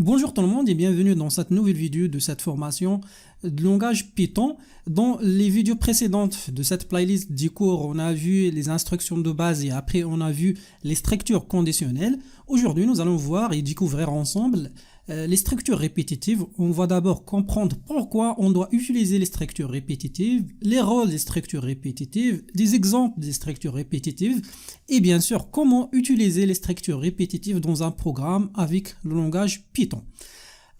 Bonjour tout le monde et bienvenue dans cette nouvelle vidéo de cette formation de langage Python. Dans les vidéos précédentes de cette playlist du cours, on a vu les instructions de base et après on a vu les structures conditionnelles. Aujourd'hui, nous allons voir et découvrir ensemble les structures répétitives. On va d'abord comprendre pourquoi on doit utiliser les structures répétitives, les rôles des structures répétitives, des exemples des structures répétitives et bien sûr comment utiliser les structures répétitives dans un programme avec le langage Python.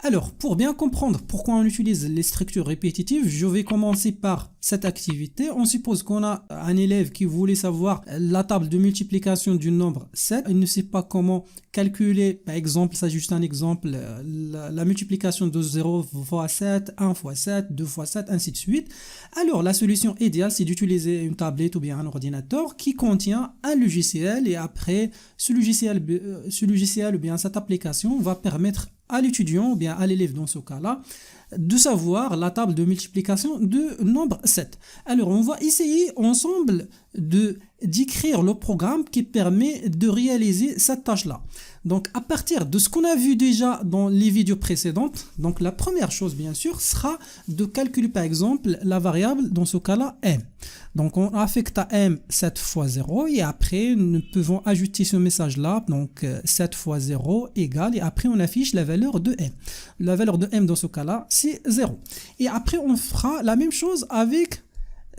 Alors, pour bien comprendre pourquoi on utilise les structures répétitives, je vais commencer par cette activité. On suppose qu'on a un élève qui voulait savoir la table de multiplication du nombre 7. Il ne sait pas comment calculer, par exemple, ça c'est juste un exemple, la multiplication de 0 fois 7, 1 fois 7, 2 fois 7, ainsi de suite. Alors, la solution idéale, c'est d'utiliser une tablette ou bien un ordinateur qui contient un logiciel et après, ce logiciel ou bien cette application va permettre à l'étudiant ou bien à l'élève dans ce cas-là de savoir la table de multiplication de nombre 7. Alors on va essayer ensemble d'écrire le programme qui permet de réaliser cette tâche-là. Donc à partir de ce qu'on a vu déjà dans les vidéos précédentes, donc la première chose bien sûr sera de calculer par exemple la variable dans ce cas-là m. Donc on affecte à m 7 fois 0 et après nous pouvons ajouter ce message-là, donc 7 fois 0 égale et après on affiche la valeur de m. La valeur de m dans ce cas-là c'est 0. Et après on fera la même chose avec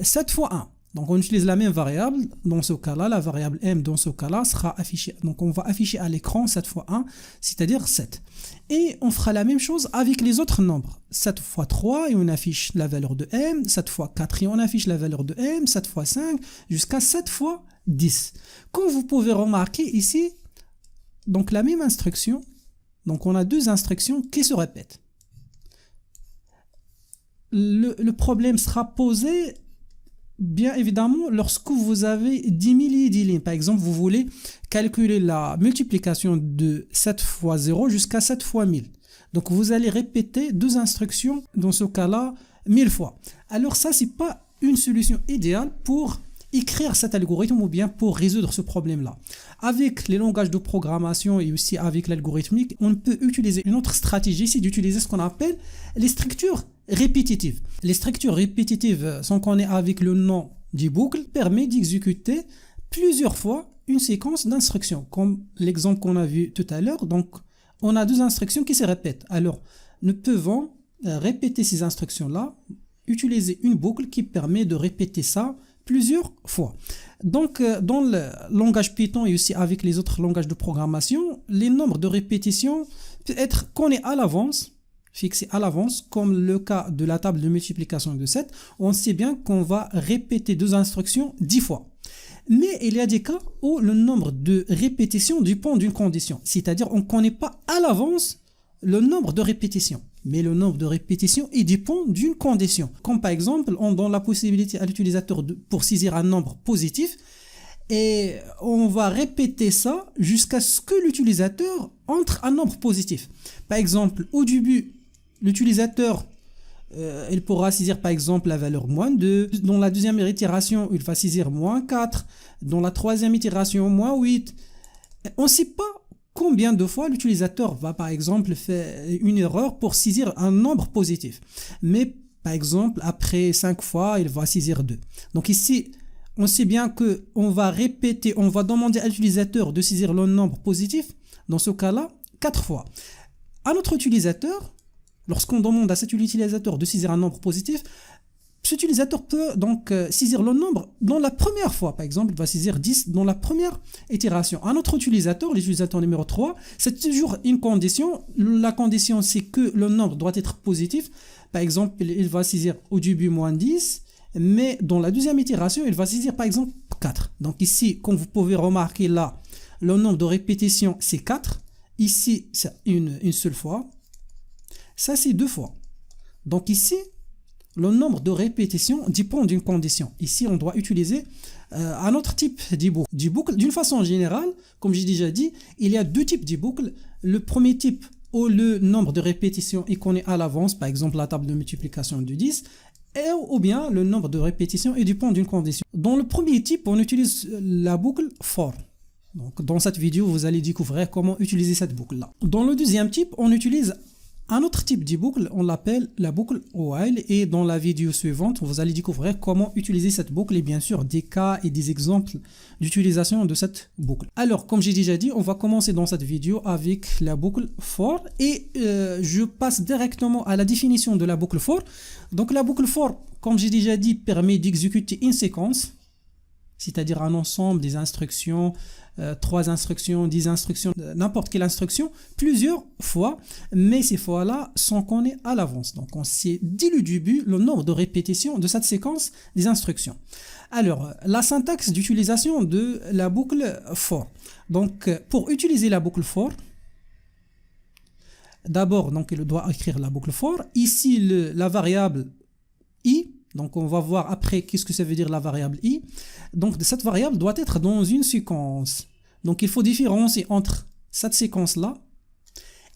7 fois 1. Donc on utilise la même variable, dans ce cas-là, la variable m dans ce cas-là sera affichée. Donc on va afficher à l'écran 7 fois 1, c'est-à-dire 7. Et on fera la même chose avec les autres nombres. 7 fois 3 et on affiche la valeur de m, 7 fois 4 et on affiche la valeur de m, 7 fois 5 jusqu'à 7 fois 10. Comme vous pouvez remarquer ici, donc la même instruction, donc on a deux instructions qui se répètent. Le problème sera posé bien évidemment lorsque vous avez 10 milliers de lignes. Par exemple, vous voulez calculer la multiplication de 7 fois 0 jusqu'à 7 fois 1000. Donc vous allez répéter deux instructions, dans ce cas-là, 1000 fois. Alors ça, c'est pas une solution idéale pour écrire cet algorithme ou bien pour résoudre ce problème-là. Avec les langages de programmation et aussi avec l'algorithmique, on peut utiliser une autre stratégie, c'est d'utiliser ce qu'on appelle les structures répétitives. Les structures répétitives, sans qu'on ait avec le nom du boucle, permet d'exécuter plusieurs fois une séquence d'instructions, comme l'exemple qu'on a vu tout à l'heure. Donc, on a deux instructions qui se répètent. Alors, nous pouvons répéter ces instructions-là, utiliser une boucle qui permet de répéter ça plusieurs fois. Donc, dans le langage Python et aussi avec les autres langages de programmation, les nombres de répétitions peuvent être connus à l'avance, fixés à l'avance, comme le cas de la table de multiplication de 7. On sait bien qu'on va répéter deux instructions 10 fois. Mais il y a des cas où le nombre de répétitions dépend d'une condition, c'est-à-dire on ne connaît pas à l'avance le nombre de répétitions. Mais le nombre de répétitions, il dépend d'une condition. Comme par exemple, on donne la possibilité à l'utilisateur pour saisir un nombre positif et on va répéter ça jusqu'à ce que l'utilisateur entre un nombre positif. Par exemple, au début, l'utilisateur il pourra saisir par exemple la valeur moins 2. Dans la deuxième itération, il va saisir moins 4. Dans la troisième itération, moins 8. On ne sait pas combien de fois l'utilisateur va par exemple faire une erreur pour saisir un nombre positif. Mais par exemple, après 5 fois, il va saisir 2. Donc ici, on sait bien qu'on va répéter, on va demander à l'utilisateur de saisir le nombre positif, dans ce cas-là, 4 fois. À notre utilisateur, lorsqu'on demande à cet utilisateur de saisir un nombre positif, cet utilisateur peut donc saisir le nombre dans la première fois. Par exemple, il va saisir 10 dans la première itération. Un autre utilisateur, l'utilisateur numéro 3, c'est toujours une condition. La condition, c'est que le nombre doit être positif. Par exemple, il va saisir au début moins 10, mais dans la deuxième itération, il va saisir par exemple 4. Donc ici, comme vous pouvez remarquer là, le nombre de répétitions, c'est 4. Ici, c'est une seule fois. Ça, c'est 2 fois. Donc ici, le nombre de répétitions dépend d'une condition. Ici, on doit utiliser un autre type de boucle. D'une façon générale, comme j'ai déjà dit, il y a deux types de boucles. Le premier type, où le nombre de répétitions est connu à l'avance, par exemple la table de multiplication de 10, ou bien le nombre de répétitions dépend d'une condition. Dans le premier type, on utilise la boucle for. Donc, dans cette vidéo, vous allez découvrir comment utiliser cette boucle-là. Dans le deuxième type, on utilise un autre type de boucle, on l'appelle la boucle while, et dans la vidéo suivante, vous allez découvrir comment utiliser cette boucle et bien sûr des cas et des exemples d'utilisation de cette boucle. Alors, comme j'ai déjà dit, on va commencer dans cette vidéo avec la boucle for et je passe directement à la définition de la boucle for. Donc, la boucle for, comme j'ai déjà dit, permet d'exécuter une séquence, c'est-à-dire un ensemble des instructions, 3 instructions, 10 instructions, n'importe quelle instruction, plusieurs fois, mais ces fois-là sont connues à l'avance. Donc on sait dès le début le nombre de répétitions de cette séquence des instructions. Alors, la syntaxe d'utilisation de la boucle for. Donc, pour utiliser la boucle for, d'abord, donc il doit écrire la boucle for. Ici, la variable i. Donc, on va voir après qu'est-ce que ça veut dire la variable i. Donc, cette variable doit être dans une séquence. Donc, il faut différencier entre cette séquence-là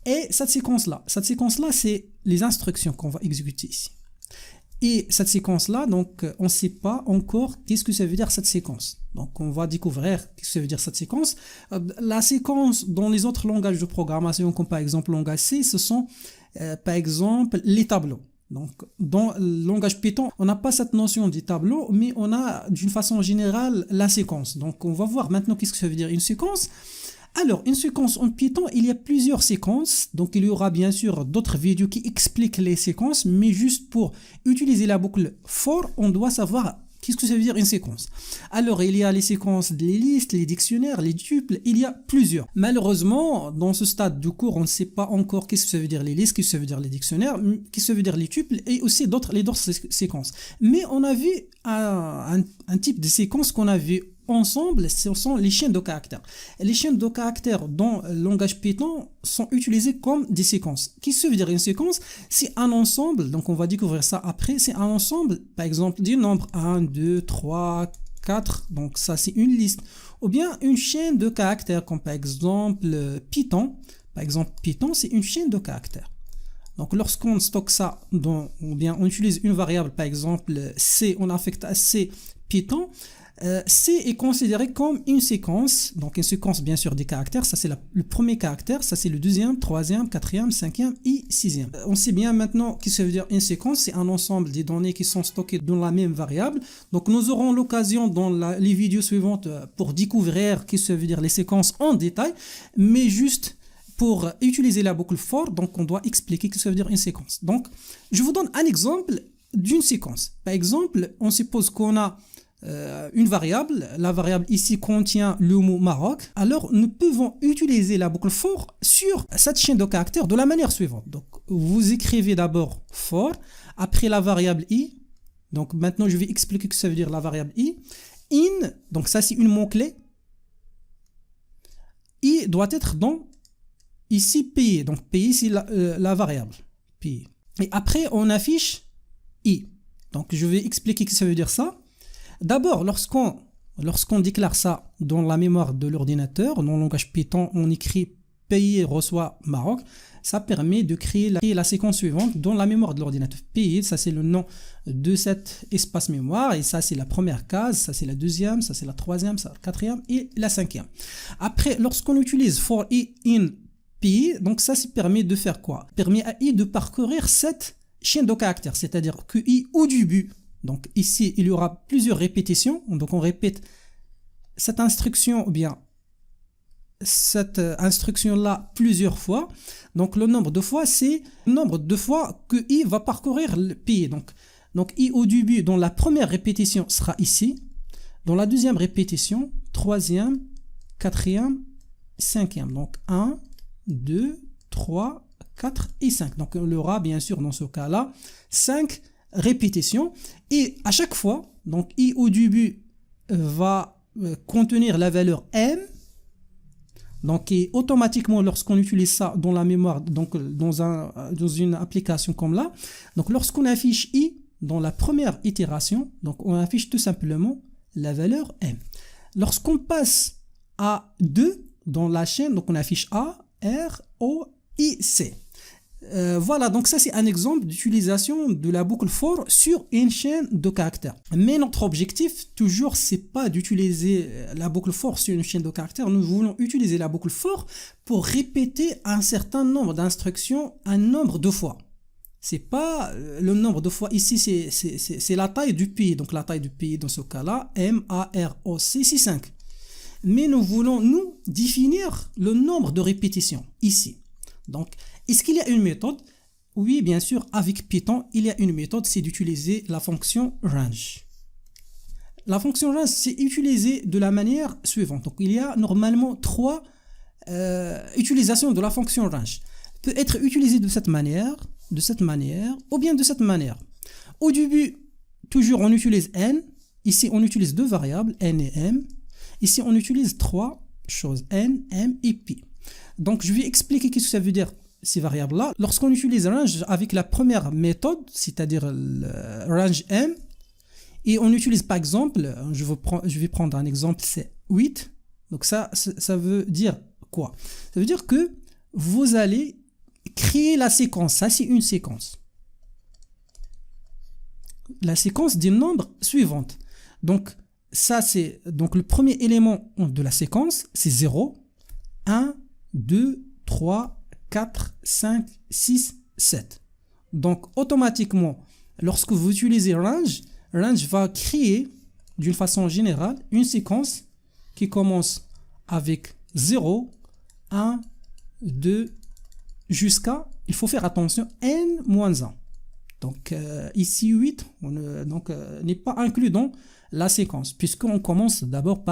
et cette séquence-là. Cette séquence-là, c'est les instructions qu'on va exécuter ici. Et cette séquence-là, donc, on ne sait pas encore qu'est-ce que ça veut dire cette séquence. Donc, on va découvrir qu'est-ce que ça veut dire cette séquence. La séquence dans les autres langages de programmation, comme par exemple le langage C, ce sont, par exemple, les tableaux. Donc, dans le langage Python, on n'a pas cette notion des tableaux, mais on a d'une façon générale la séquence. Donc, on va voir maintenant qu'est-ce que ça veut dire une séquence. Alors, une séquence en Python, il y a plusieurs séquences. Donc, il y aura bien sûr d'autres vidéos qui expliquent les séquences, mais juste pour utiliser la boucle for, on doit savoir qu'est-ce que ça veut dire une séquence. Alors, il y a les séquences des listes, les dictionnaires, les tuples, il y a plusieurs. Malheureusement, dans ce stade du cours, on ne sait pas encore qu'est-ce que ça veut dire les listes, qu'est-ce que ça veut dire les dictionnaires, qu'est-ce que ça veut dire les tuples et aussi d'autres séquences. Mais on a vu un type de séquence qu'on a vu ensemble, ce sont les chaînes de caractères. Les chaînes de caractères dans le langage Python sont utilisées comme des séquences. Qu'est-ce que ça veut dire une séquence? C'est un ensemble, donc on va découvrir ça après, c'est un ensemble, par exemple, du nombre 1, 2, 3, 4, donc ça c'est une liste. Ou bien une chaîne de caractères, comme par exemple Python. Par exemple, Python, c'est une chaîne de caractères. Donc lorsqu'on stocke ça, ou bien on utilise une variable, par exemple C, on affecte à C Python, C est considéré comme une séquence, donc une séquence bien sûr des caractères, ça c'est le premier caractère, ça c'est le deuxième, troisième, quatrième, cinquième et sixième. On sait bien maintenant qu'est-ce que ça veut dire une séquence, c'est un ensemble des données qui sont stockées dans la même variable. Donc nous aurons l'occasion dans les vidéos suivantes pour découvrir qu'est-ce que ça veut dire les séquences en détail, mais juste pour utiliser la boucle for, donc on doit expliquer ce que ça veut dire une séquence. Donc je vous donne un exemple d'une séquence. Par exemple, on suppose qu'on a une variable, la variable ici contient le mot Maroc, alors nous pouvons utiliser la boucle for sur cette chaîne de caractères de la manière suivante. Donc vous écrivez d'abord for, après la variable i, donc maintenant je vais expliquer ce que ça veut dire la variable i, in, donc ça c'est une mot-clé, i doit être dans ici payé, donc payé c'est la variable, payé. Et après on affiche i, donc je vais expliquer ce que ça veut dire ça. D'abord, lorsqu'on déclare ça dans la mémoire de l'ordinateur, dans le langage Python, on écrit payer reçoit Maroc, ça permet de créer la séquence suivante dans la mémoire de l'ordinateur. Payer, ça c'est le nom de cet espace mémoire, et ça c'est la première case, ça c'est la deuxième, ça c'est la troisième, ça la quatrième et la cinquième. Après, lorsqu'on utilise for i in payer, donc ça permet de faire quoi? Permet à i de parcourir cette chaîne de caractères, c'est-à-dire que i au début, donc ici, il y aura plusieurs répétitions. Donc on répète cette instruction ou bien cette instruction-là plusieurs fois. Donc le nombre de fois, c'est le nombre de fois que i va parcourir le pays. Donc i au début, dans la première répétition, sera ici. Dans la deuxième répétition, troisième, quatrième, cinquième. Donc 1, 2, 3, 4 et 5. Donc on aura bien sûr dans ce cas-là 5 répétition, et à chaque fois, donc i au début va contenir la valeur m, donc et automatiquement lorsqu'on utilise ça dans la mémoire, donc dans une application comme là, donc lorsqu'on affiche i dans la première itération, donc on affiche tout simplement la valeur m. Lorsqu'on passe à 2 dans la chaîne, donc on affiche a, r, o, i, c. Voilà, donc ça c'est un exemple d'utilisation de la boucle for sur une chaîne de caractères. Mais notre objectif, toujours, c'est pas d'utiliser la boucle for sur une chaîne de caractères. Nous voulons utiliser la boucle for pour répéter un certain nombre d'instructions un nombre de fois. C'est pas le nombre de fois. Ici, c'est la taille du pays. Donc la taille du pays dans ce cas-là, MAROC, c'est 5. Mais nous voulons, nous, définir le nombre de répétitions ici. Donc, est-ce qu'il y a une méthode? Oui, bien sûr, avec Python, il y a une méthode, c'est d'utiliser la fonction range. La fonction range, c'est utilisé de la manière suivante. Donc, il y a normalement 3 utilisations de la fonction range. Peut être utilisée de cette manière, ou bien de cette manière. Au début, toujours on utilise n. Ici, on utilise 2 variables, n et m. Ici, on utilise 3 choses, n, m et p. Donc, je vais expliquer ce que ça veut dire, ces variables-là. Lorsqu'on utilise range avec la première méthode, c'est-à-dire le range m, et on utilise par exemple, je vais prendre un exemple, c'est 8. Donc, ça veut dire quoi? Ça veut dire que vous allez créer la séquence. Ça, c'est une séquence. La séquence des nombres suivantes. Donc, ça, c'est donc le premier élément de la séquence, c'est 0, 1, 2, 3, 4, 5, 6, 7. Donc, automatiquement, lorsque vous utilisez range va créer, d'une façon générale, une séquence qui commence avec 0, 1, 2, jusqu'à, il faut faire attention, n-1. Donc, ici, 8 n'est pas inclus dans la séquence, puisqu'on commence d'abord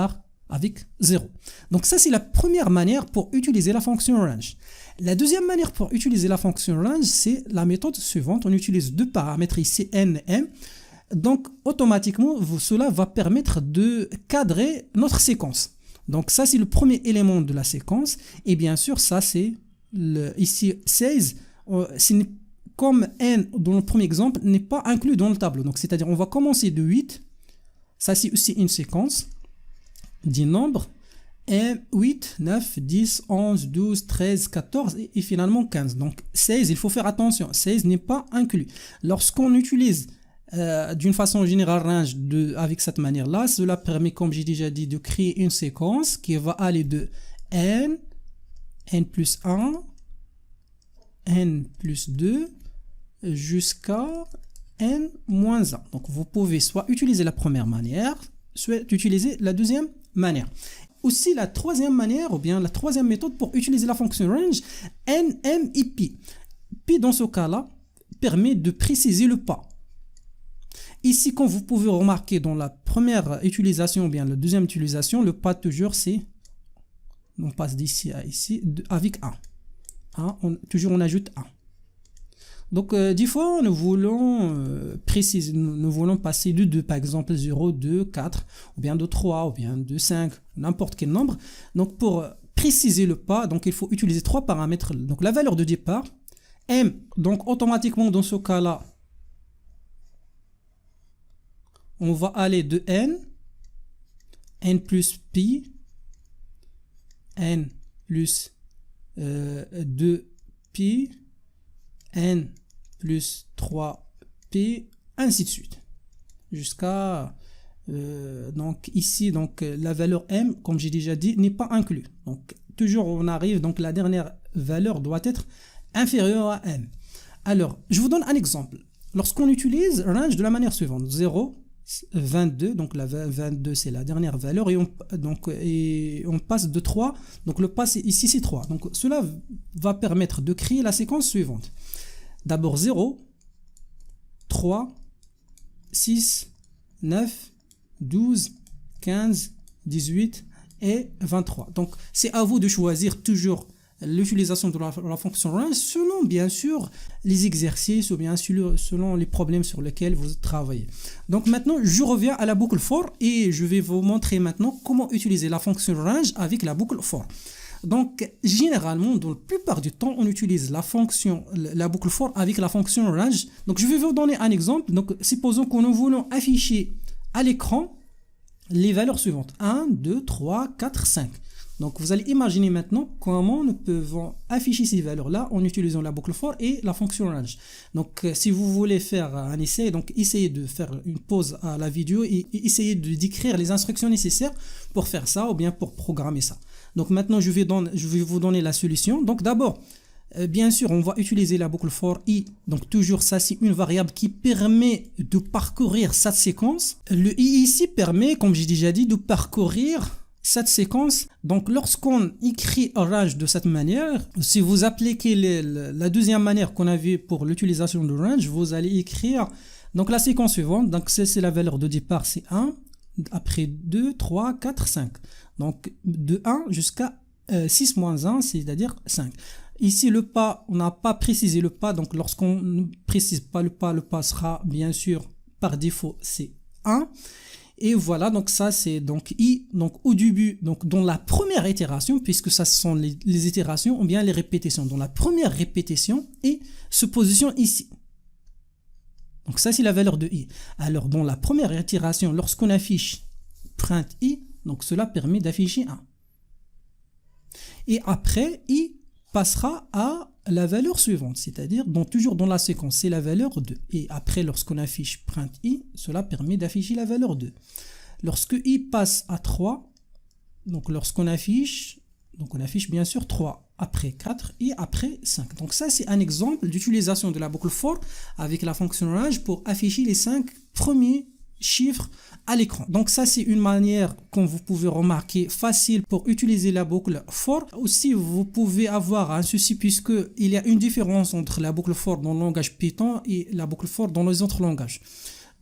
avec 0. Donc ça, c'est la première manière pour utiliser la fonction range. La deuxième manière pour utiliser la fonction range, c'est la méthode suivante. On utilise 2 paramètres ici, n et m. Donc, automatiquement, cela va permettre de cadrer notre séquence. Donc ça, c'est le premier élément de la séquence. Et bien sûr, ça, c'est ici 16. Comme n, dans le premier exemple, n'est pas inclus dans le tableau. Donc, c'est-à-dire, on va commencer de 8. Ça, c'est aussi une séquence des nombres. 8, 9, 10, 11, 12, 13, 14 et finalement 15. Donc 16, il faut faire attention. 16 n'est pas inclus. Lorsqu'on utilise d'une façon générale range avec cette manière-là, cela permet, comme j'ai déjà dit, de créer une séquence qui va aller de n plus 1, n plus 2, jusqu'à n-1. Donc vous pouvez soit utiliser la première manière, soit utiliser la deuxième manière. Aussi la troisième manière, ou bien la troisième méthode pour utiliser la fonction range, n, m et p. P dans ce cas-là permet de préciser le pas. Ici, comme vous pouvez remarquer dans la première utilisation, ou bien la deuxième utilisation, le pas toujours c'est, on passe d'ici à ici, avec 1. Toujours on ajoute 1. Donc, des fois, nous voulons préciser, nous voulons passer de 2, par exemple 0, 2, 4, ou bien de 3, ou bien de 5, n'importe quel nombre. Donc, pour préciser le pas, donc il faut utiliser 3 paramètres. Donc, la valeur de départ, m, donc automatiquement dans ce cas-là, on va aller de n plus pi, n plus 2pi, n plus 3p, ainsi de suite. Jusqu'à... donc ici, la valeur m, comme j'ai déjà dit, n'est pas inclus. Donc toujours on arrive, donc la dernière valeur doit être inférieure à m. Alors, je vous donne un exemple. Lorsqu'on utilise range de la manière suivante, 0, 22, donc la 22 c'est la dernière valeur, et on passe de 3, donc le pas ici c'est 3. Donc cela va permettre de créer la séquence suivante. D'abord 0, 3, 6, 9, 12, 15, 18 et 23. Donc c'est à vous de choisir toujours l'utilisation de la fonction range selon bien sûr les exercices ou bien selon les problèmes sur lesquels vous travaillez. Donc maintenant je reviens à la boucle for et je vais vous montrer maintenant comment utiliser la fonction range avec la boucle for. Donc généralement dans la plupart du temps on utilise la boucle for avec la fonction range. Donc je vais vous donner un exemple. Donc supposons que nous voulons afficher à l'écran les valeurs suivantes 1, 2, 3, 4, 5. Donc vous allez imaginer maintenant comment nous pouvons afficher ces valeurs-là en utilisant la boucle for et la fonction range. Donc si vous voulez faire un essai, donc essayez de faire une pause à la vidéo et essayez d'écrire les instructions nécessaires pour faire ça ou bien pour programmer ça. Donc maintenant je vais vous donner la solution. Donc d'abord, bien sûr, on va utiliser la boucle for i. Donc toujours ça, c'est une variable qui permet de parcourir cette séquence. Le i ici permet, comme j'ai déjà dit, de parcourir cette séquence. Donc lorsqu'on écrit range de cette manière, si vous appliquez la deuxième manière qu'on avait pour l'utilisation de range, vous allez écrire donc la séquence suivante. Donc c'est la valeur de départ, c'est 1, après 2, 3, 4, 5. Donc de 1 jusqu'à 6 moins 1, c'est-à-dire 5. Ici le pas, on n'a pas précisé le pas, donc lorsqu'on ne précise pas le pas sera bien sûr par défaut c'est 1. Et voilà, donc ça c'est donc i, donc au début, donc dans la première itération, puisque ça sont les itérations ou bien les répétitions. Dans la première répétition, i se positionne ici. Donc ça c'est la valeur de i. Alors dans la première itération, lorsqu'on affiche print i, donc cela permet d'afficher 1. Et après, i passera à la valeur suivante, c'est-à-dire toujours dans la séquence, c'est la valeur 2. Et après, lorsqu'on affiche print i, cela permet d'afficher la valeur 2. Lorsque i passe à 3, donc lorsqu'on affiche, donc on affiche bien sûr 3, après 4 et après 5. Donc ça, c'est un exemple d'utilisation de la boucle for avec la fonction range pour afficher les 5 premiers chiffres à l'écran. Donc ça c'est une manière, comme vous pouvez remarquer, facile pour utiliser la boucle for. Aussi vous pouvez avoir un souci puisque il y a une différence entre la boucle for dans le langage Python et la boucle for dans les autres langages.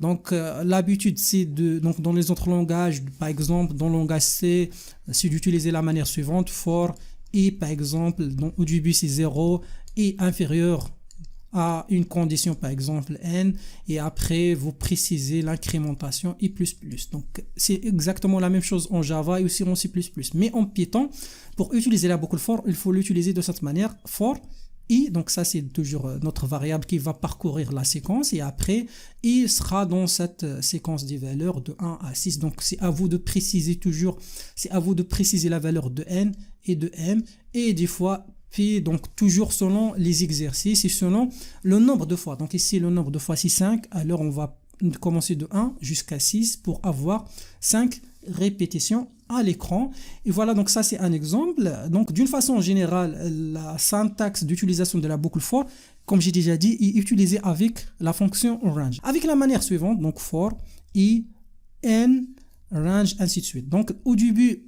Donc l'habitude c'est donc dans les autres langages, par exemple dans le langage C, c'est d'utiliser la manière suivante, for et par exemple au début c'est 0 et inférieur à une condition par exemple n et après vous précisez l'incrémentation i++. Donc c'est exactement la même chose en Java et aussi en C++. Mais en Python, pour utiliser la boucle for, il faut l'utiliser de cette manière, for i, donc ça c'est toujours notre variable qui va parcourir la séquence et après i sera dans cette séquence des valeurs de 1 à 6. Donc c'est à vous de préciser toujours, c'est à vous de préciser la valeur de n et de m et des fois puis donc toujours selon les exercices et selon le nombre de fois. Donc ici le nombre de fois c'est 5, alors on va commencer de 1 jusqu'à 6 pour avoir 5 répétitions à l'écran. Et voilà, donc ça c'est un exemple. Donc d'une façon générale, la syntaxe d'utilisation de la boucle for, comme j'ai déjà dit, est utilisée avec la fonction range. Avec la manière suivante, donc for, i, n, range, ainsi de suite. Donc au début,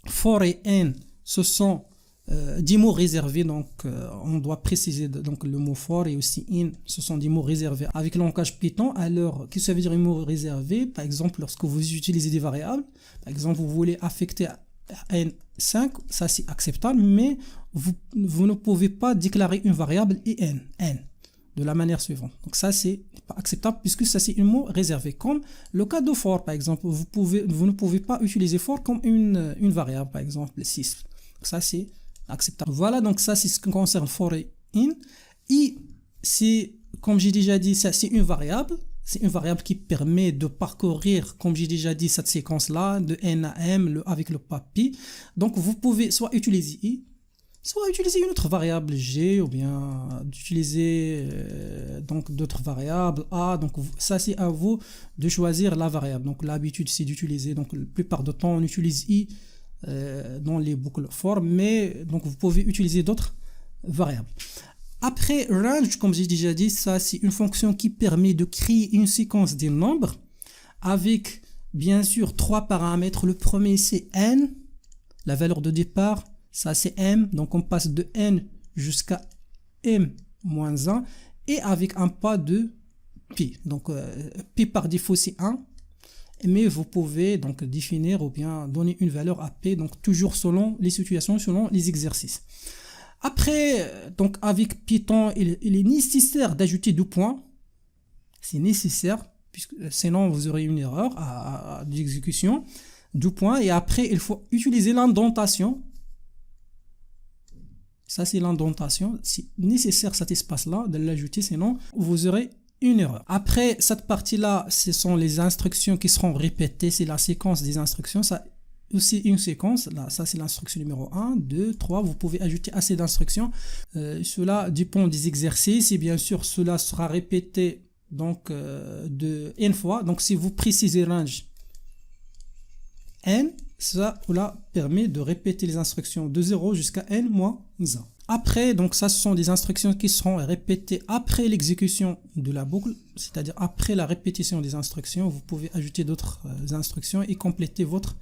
for et n, ce sont 10 mots réservés, donc on doit préciser donc le mot for et aussi in, ce sont des mots réservés avec le langage Python. Alors, qu'est-ce que ça veut dire un mot réservé? Par exemple, lorsque vous utilisez des variables, par exemple, vous voulez affecter à n5, ça c'est acceptable, mais vous ne pouvez pas déclarer une variable in, de la manière suivante. Donc ça c'est pas acceptable puisque ça c'est un mot réservé. Comme le cas de for, par exemple, vous ne pouvez pas utiliser for comme une variable, par exemple 6. Donc ça c'est acceptable. Voilà, donc ça c'est ce qui concerne for et in. I, c'est, comme j'ai déjà dit, ça c'est une variable. C'est une variable qui permet de parcourir, comme j'ai déjà dit, cette séquence-là, de n à m, avec le papi. Donc vous pouvez soit utiliser i, soit utiliser une autre variable g, ou bien d'utiliser donc d'autres variables a. Donc ça c'est à vous de choisir la variable. Donc l'habitude c'est d'utiliser, donc la plupart du temps on utilise i dans les boucles for, mais donc vous pouvez utiliser d'autres variables. Après range, comme j'ai déjà dit, ça c'est une fonction qui permet de créer une séquence des nombres avec bien sûr 3 paramètres. Le premier c'est n, la valeur de départ, ça c'est m, donc on passe de n jusqu'à m-1 et avec un pas de pi. Donc pi par défaut c'est 1. Mais vous pouvez donc définir ou bien donner une valeur à p, donc toujours selon les situations, selon les exercices. Après, donc avec Python, il est nécessaire d'ajouter 2 points. C'est nécessaire, puisque sinon vous aurez une erreur d'exécution. 2 points, et après il faut utiliser l'indentation. Ça c'est l'indentation. C'est nécessaire cet espace-là de l'ajouter, sinon vous aurez une erreur. Après cette partie-là, ce sont les instructions qui seront répétées, c'est la séquence des instructions. Ça, aussi une séquence. Là, ça c'est l'instruction numéro 1, 2, 3. Vous pouvez ajouter assez d'instructions. Cela dépend des exercices et bien sûr cela sera répété donc de n fois. Donc si vous précisez range n, cela permet de répéter les instructions de 0 jusqu'à n-1. Après, donc ça, ce sont des instructions qui seront répétées après l'exécution de la boucle, c'est-à-dire après la répétition des instructions, vous pouvez ajouter d'autres instructions et compléter votre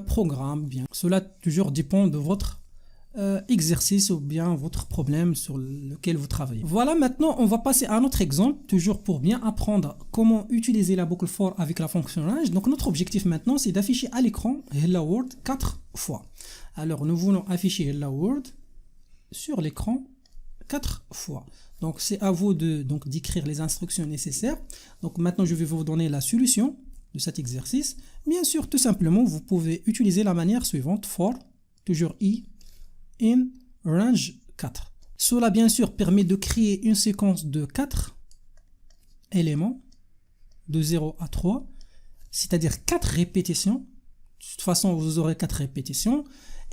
programme. Bien, cela toujours dépend de votre exercice ou bien votre problème sur lequel vous travaillez. Voilà, maintenant on va passer à un autre exemple, toujours pour bien apprendre comment utiliser la boucle for avec la fonction range. Donc notre objectif maintenant, c'est d'afficher à l'écran Hello World 4 fois. Alors nous voulons afficher Hello World sur l'écran 4 fois. Donc c'est à vous d'écrire les instructions nécessaires. Donc maintenant je vais vous donner la solution de cet exercice. Bien sûr, tout simplement, vous pouvez utiliser la manière suivante, for, toujours i, in range 4. Cela bien sûr permet de créer une séquence de 4 éléments de 0 à 3, c'est-à-dire 4 répétitions. De toute façon, vous aurez 4 répétitions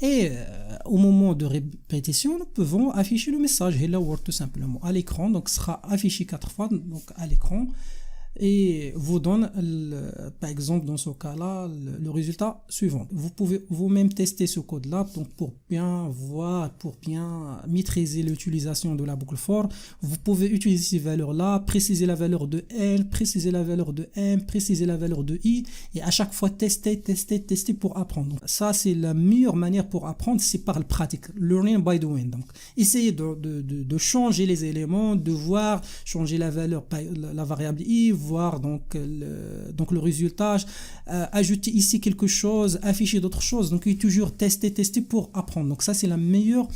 et au moment de répétition, nous pouvons afficher le message Hello World tout simplement à l'écran. Donc, ce sera affiché 4 fois donc à l'écran et vous donne, par exemple, dans ce cas-là, le résultat suivant. Vous pouvez vous-même tester ce code-là donc pour bien voir, pour bien maîtriser l'utilisation de la boucle for. Vous pouvez utiliser ces valeurs-là, préciser la valeur de L, préciser la valeur de M, préciser la valeur de I, et à chaque fois tester pour apprendre. Donc, ça, c'est la meilleure manière pour apprendre, c'est par le pratique. Learning by doing. Donc, essayez de changer les éléments, de voir, changer la valeur, la variable I, voir donc le résultat, ajouter ici quelque chose, afficher d'autres choses. Donc, il faut toujours tester pour apprendre. Donc, ça, c'est la meilleure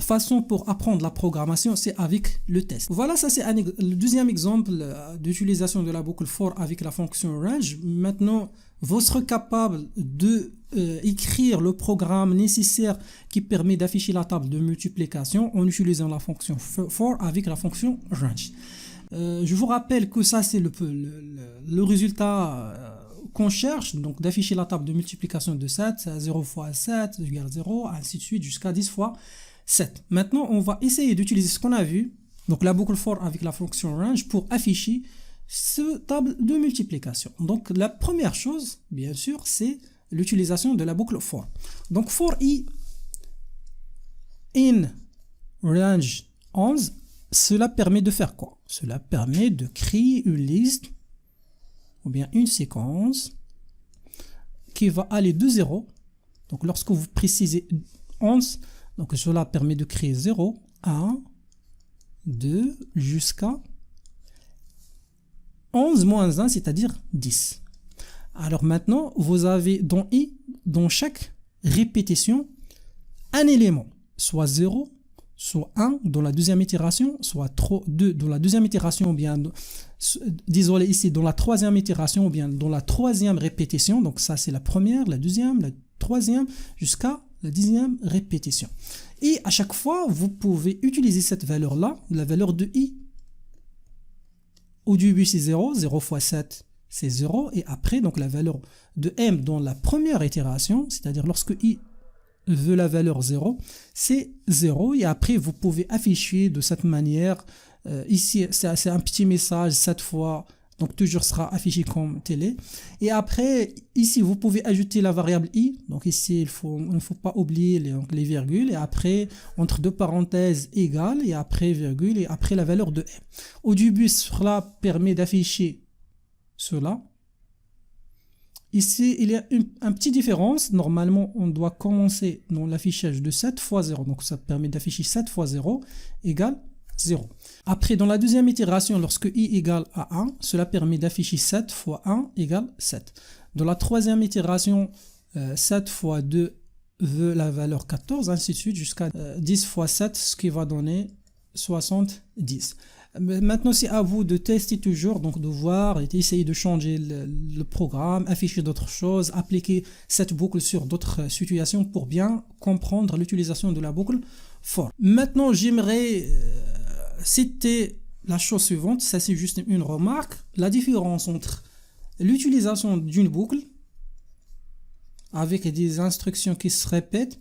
façon pour apprendre la programmation, c'est avec le test. Voilà, ça c'est le deuxième exemple d'utilisation de la boucle for avec la fonction range. Maintenant, vous serez capable de écrire le programme nécessaire qui permet d'afficher la table de multiplication en utilisant la fonction for avec la fonction range. Je vous rappelle que ça c'est le résultat qu'on cherche, donc d'afficher la table de multiplication de 7, 0 fois 7 égale 0, ainsi de suite jusqu'à 10 fois 7. Maintenant, on va essayer d'utiliser ce qu'on a vu, donc la boucle for avec la fonction range pour afficher cette table de multiplication. Donc la première chose, bien sûr, c'est l'utilisation de la boucle for. Donc for i in range 11, cela permet de faire quoi? Cela permet de créer une liste ou bien une séquence qui va aller de 0. Donc lorsque vous précisez 11, donc cela permet de créer 0, 1, 2 jusqu'à 11 moins 1, c'est-à-dire 10. Alors maintenant, vous avez dans i, dans chaque répétition, un élément, soit 0, soit 1 dans la deuxième itération, soit 2 dans la deuxième itération, ou bien, désolé, ici dans la troisième itération, ou bien dans la troisième répétition. Donc ça c'est la première, la deuxième, la troisième, jusqu'à la 10e répétition. Et à chaque fois, vous pouvez utiliser cette valeur-là, la valeur de i. Au début c'est 0, 0 fois 7 c'est 0, et après donc la valeur de m dans la première itération, c'est-à-dire lorsque i veut la valeur 0, c'est 0, et après vous pouvez afficher de cette manière, ici c'est un petit message cette fois, donc toujours sera affiché comme télé, et après ici vous pouvez ajouter la variable i, donc ici il ne faut pas oublier les virgules, et après entre deux parenthèses égale, et après virgule, et après la valeur de m. Au début cela permet d'afficher cela. Ici, il y a une petite différence. Normalement, on doit commencer dans l'affichage de 7 fois 0. Donc, ça permet d'afficher 7 fois 0 égale 0. Après, dans la deuxième itération, lorsque i égale à 1, cela permet d'afficher 7 fois 1 égale 7. Dans la troisième itération, 7 fois 2 veut la valeur 14, ainsi de suite, jusqu'à 10 fois 7, ce qui va donner 70. Maintenant, c'est à vous de tester toujours, donc de voir et d'essayer de changer le programme, afficher d'autres choses, appliquer cette boucle sur d'autres situations pour bien comprendre l'utilisation de la boucle for. Maintenant, j'aimerais citer la chose suivante, ça c'est juste une remarque, la différence entre l'utilisation d'une boucle avec des instructions qui se répètent,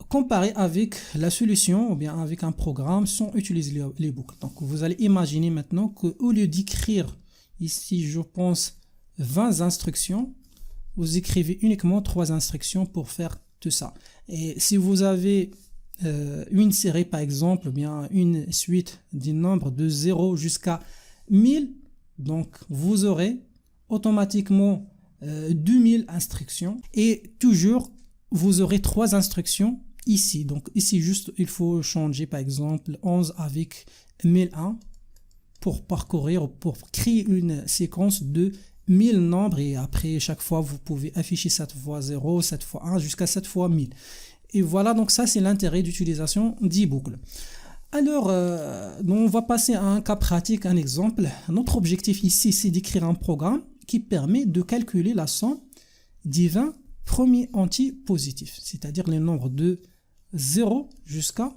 comparé avec la solution ou bien avec un programme sans utiliser les boucles. Donc vous allez imaginer maintenant qu'au lieu d'écrire ici, je pense, 20 instructions, vous écrivez uniquement 3 instructions pour faire tout ça. Et si vous avez une série par exemple, ou bien une suite d'un nombre de 0 jusqu'à 1000, donc vous aurez automatiquement 2000 instructions et toujours vous aurez 3 instructions ici. Donc ici juste il faut changer par exemple 11 avec 1001 pour parcourir, pour créer une séquence de 1000 nombres et après chaque fois vous pouvez afficher 7 fois 0, 7 fois 1 jusqu'à 7 fois 1000. Et voilà, donc ça c'est l'intérêt d'utilisation d'e-boucle. Alors, on va passer à un cas pratique, un exemple. Notre objectif ici c'est d'écrire un programme qui permet de calculer la somme des 20 premiers antipositifs, c'est-à-dire les nombres de 0 jusqu'à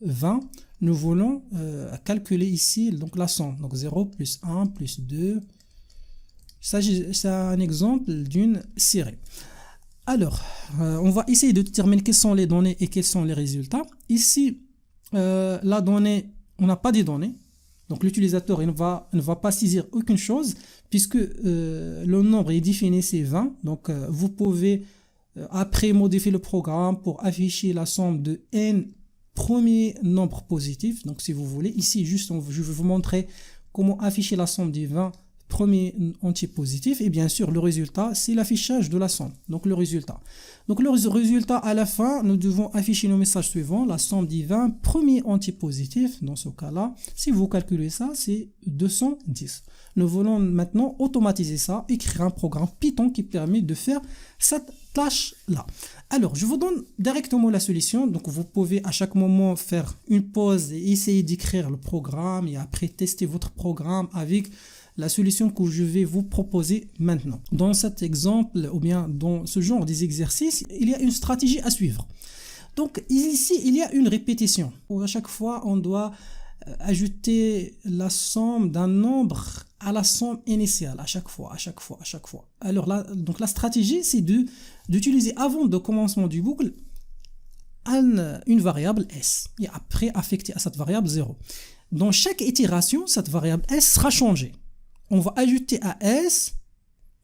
20. Nous voulons calculer ici donc la somme, donc 0 plus 1 plus 2. C'est un exemple d'une série. Alors, on va essayer de déterminer quelles sont les données et quels sont les résultats. Ici, la donnée, on n'a pas de données. Donc l'utilisateur ne va pas saisir aucune chose puisque le nombre est défini, c'est 20. Donc vous pouvez après modifier le programme pour afficher la somme de n premiers nombres positifs. Donc si vous voulez, ici juste je vais vous montrer comment afficher la somme des 20 premiers antipositifs. Et bien sûr, le résultat, c'est l'affichage de la somme. Donc le résultat. Donc le résultat, à la fin, nous devons afficher nos messages suivants. La somme des 20 premiers antipositifs. Dans ce cas-là, si vous calculez ça, c'est 210. Nous voulons maintenant automatiser ça, écrire un programme Python qui permet de faire cette tâche-là. Alors, je vous donne directement la solution. Donc, vous pouvez à chaque moment faire une pause et essayer d'écrire le programme et après tester votre programme avec la solution que je vais vous proposer maintenant. Dans cet exemple, ou bien dans ce genre d'exercice, il y a une stratégie à suivre. Donc ici, il y a une répétition, où à chaque fois, on doit ajouter la somme d'un nombre à la somme initiale, à chaque fois. Alors là, donc la stratégie, c'est d'utiliser avant le commencement du boucle, une variable S, et après affecter à cette variable 0. Dans chaque itération, cette variable S sera changée. On va ajouter à S,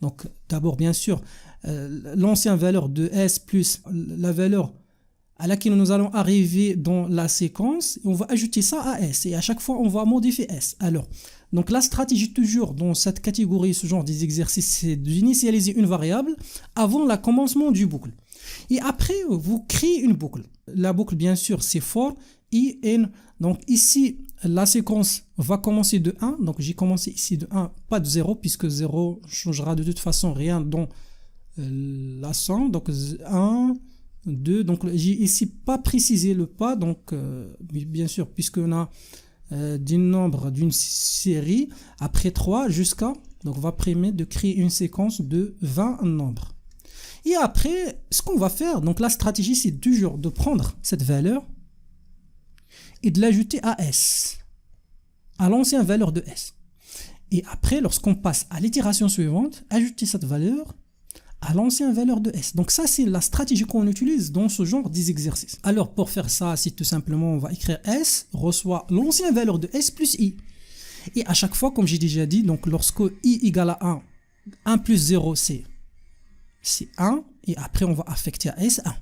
donc d'abord bien sûr, l'ancienne valeur de S plus la valeur à laquelle nous allons arriver dans la séquence, et on va ajouter ça à S, et à chaque fois on va modifier S. Alors, donc la stratégie toujours dans cette catégorie, ce genre d'exercice, c'est d'initialiser une variable avant le commencement du boucle. Et après, vous créez une boucle. La boucle, bien sûr, c'est for i, n. Donc ici, la séquence va commencer de 1. Donc j'ai commencé ici de 1, pas de 0, puisque 0 ne changera de toute façon rien dans la somme. Donc 1, 2. Donc j'ai ici pas précisé le pas. Donc bien sûr, puisqu'on a du nombre d'une série, après 3 jusqu'à, donc on va permettre de créer une séquence de 20 nombres. Et après, ce qu'on va faire, donc la stratégie, c'est toujours de prendre cette valeur et de l'ajouter à S, à l'ancienne valeur de S. Et après, lorsqu'on passe à l'itération suivante, ajouter cette valeur à l'ancienne valeur de S. Donc ça, c'est la stratégie qu'on utilise dans ce genre d'exercice. Alors, pour faire ça, c'est tout simplement, on va écrire S reçoit l'ancienne valeur de S plus I. Et à chaque fois, comme j'ai déjà dit, donc lorsque I égale à 1, 1 plus 0, c'est 1. Et après, on va affecter à S 1.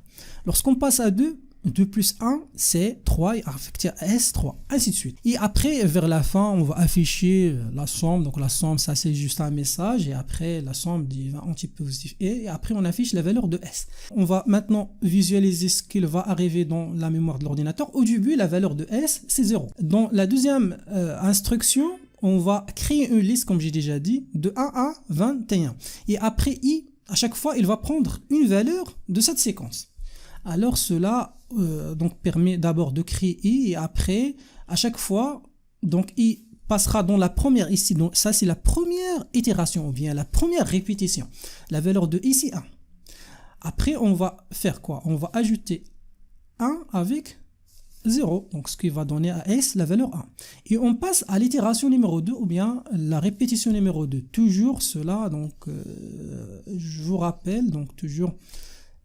Lorsqu'on passe à 2, 2 plus 1, c'est 3 et affecté à S3, ainsi de suite. Et après, vers la fin, on va afficher la somme. Donc la somme, ça c'est juste un message. Et après, la somme des 20 antipositifs. Et après, on affiche la valeur de S. On va maintenant visualiser ce qu'il va arriver dans la mémoire de l'ordinateur. Au début, la valeur de S, c'est 0. Dans la deuxième instruction, on va créer une liste, comme j'ai déjà dit, de 1 à 21. Et après I, à chaque fois, il va prendre une valeur de cette séquence. Alors cela donc permet d'abord de créer I et après à chaque fois donc I passera dans la première ici, donc ça c'est la première itération ou bien la première répétition, la valeur de I c'est 1. Après on va faire quoi? On va ajouter 1 avec 0, donc ce qui va donner à S la valeur 1. Et on passe à l'itération numéro 2 ou bien la répétition numéro 2. Toujours cela, donc je vous rappelle, donc toujours,